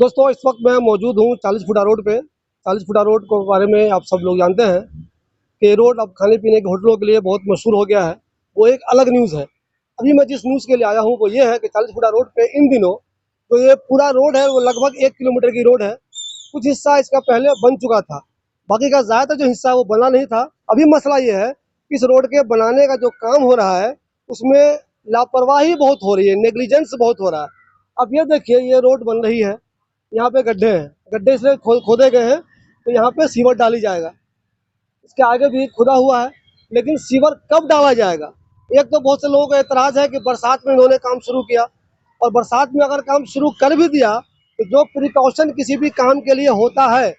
दोस्तों इस वक्त मैं मौजूद हूँ 40 फुटा रोड पे। 40 फुटा रोड के बारे में आप सब लोग जानते हैं कि ये रोड अब खाने पीने के होटलों के लिए बहुत मशहूर हो गया है। वो एक अलग न्यूज़ है। अभी मैं जिस न्यूज़ के लिए आया हूँ वो ये है कि 40 फुटा रोड पे इन दिनों जो ये पूरा रोड है वो लगभग 1 किलोमीटर की रोड है। कुछ हिस्सा इसका पहले बन चुका था, बाकी का ज़्यादातर जो हिस्सा है वो बना नहीं था। अभी मसला ये है कि इस रोड के बनाने का जो काम हो रहा है उसमें लापरवाही बहुत हो रही है, नेग्लिजेंस बहुत हो रहा है। अब ये देखिए, ये रोड बन रही है, यहाँ पे गड्ढे हैं, गड्ढे इसलिए खोदे गए हैं तो यहाँ पे सीवर डाली जाएगा। इसके आगे भी खुदा हुआ है, लेकिन सीवर कब डाला जाएगा? एक तो बहुत से लोगों का एतराज़ है कि बरसात में इन्होंने काम शुरू किया, और बरसात में अगर काम शुरू कर भी दिया तो जो प्रिकॉशन किसी भी काम के लिए होता है,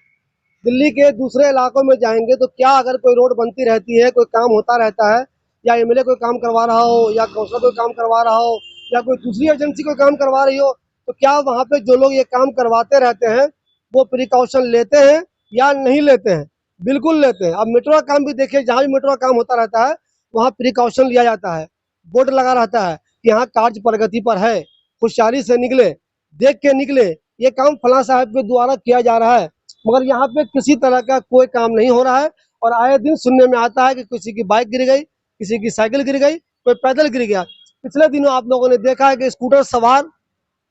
दिल्ली के दूसरे इलाकों में जाएंगे तो क्या अगर कोई रोड बनती रहती है, कोई काम होता रहता है, या एमएलए कोई काम करवा रहा हो, या काउंसलर कोई काम करवा रहा हो, या कोई दूसरी एजेंसी कोई काम करवा रही हो, तो क्या वहाँ पे जो लोग ये काम करवाते रहते हैं वो प्रिकॉशन लेते हैं या नहीं लेते हैं? बिल्कुल लेते हैं। अब मेट्रो का काम भी देखिए, जहाँ भी मेट्रो का काम होता रहता है वहाँ प्रिकॉशन लिया जाता है, बोर्ड लगा रहता है कि यहाँ कार्य प्रगति पर है, होशियारी से निकले, देख के निकले, ये काम फलां साहब के द्वारा किया जा रहा है। मगर यहाँ पे किसी तरह का कोई काम नहीं हो रहा है, और आए दिन सुनने में आता है कि किसी की बाइक गिर गई, किसी की साइकिल गिर गई, कोई पैदल गिर गया। पिछले दिनों आप लोगों ने देखा है कि स्कूटर सवार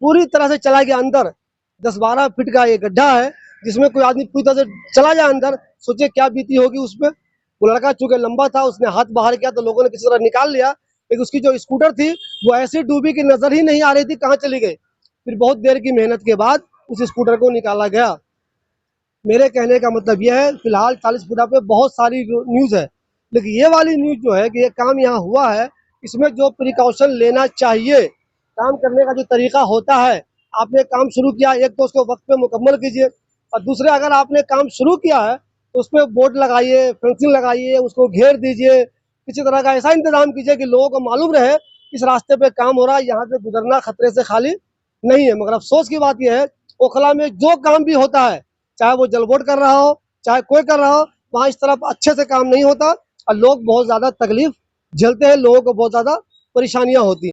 पूरी तरह से चला गया अंदर। 10-12 फीट का ये गड्ढा है जिसमें कोई आदमी पूरी तरह से चला जाए अंदर, सोचिए क्या बीती होगी उस पे। वो लड़का चूंकि लंबा था, उसने हाथ बाहर किया तो लोगों ने किसी तरह निकाल लिया, लेकिन उसकी जो स्कूटर थी वो ऐसी डूबी कि नजर ही नहीं आ रही थी कहाँ चली गई। फिर बहुत देर की मेहनत के बाद उस स्कूटर को निकाला गया। मेरे कहने का मतलब यह है, फिलहाल 40 फुटा पे बहुत सारी न्यूज़ है, लेकिन ये वाली न्यूज़ जो है कि ये काम यहाँ हुआ है, इसमें जो प्रिकॉशन लेना चाहिए, काम करने का जो तरीका होता है, आपने काम शुरू किया, एक तो उसको वक्त पे मुकम्मल कीजिए, और दूसरे अगर आपने काम शुरू किया है तो उस पर बोर्ड लगाइए, फेंसिंग लगाइए, उसको घेर दीजिए, किसी तरह का ऐसा इंतजाम कीजिए कि लोगों को मालूम रहे इस रास्ते पे काम हो रहा है, यहाँ से गुजरना खतरे से खाली नहीं है। मगर अफसोस की बात यह है, ओखला में जो काम भी होता है, चाहे वो जल बोर्ड कर रहा हो, चाहे कोई कर रहा हो, वहाँ इस तरफ अच्छे से काम नहीं होता और लोग बहुत ज़्यादा तकलीफ झेलते हैं, लोगों को बहुत ज़्यादा परेशानियाँ होती हैं।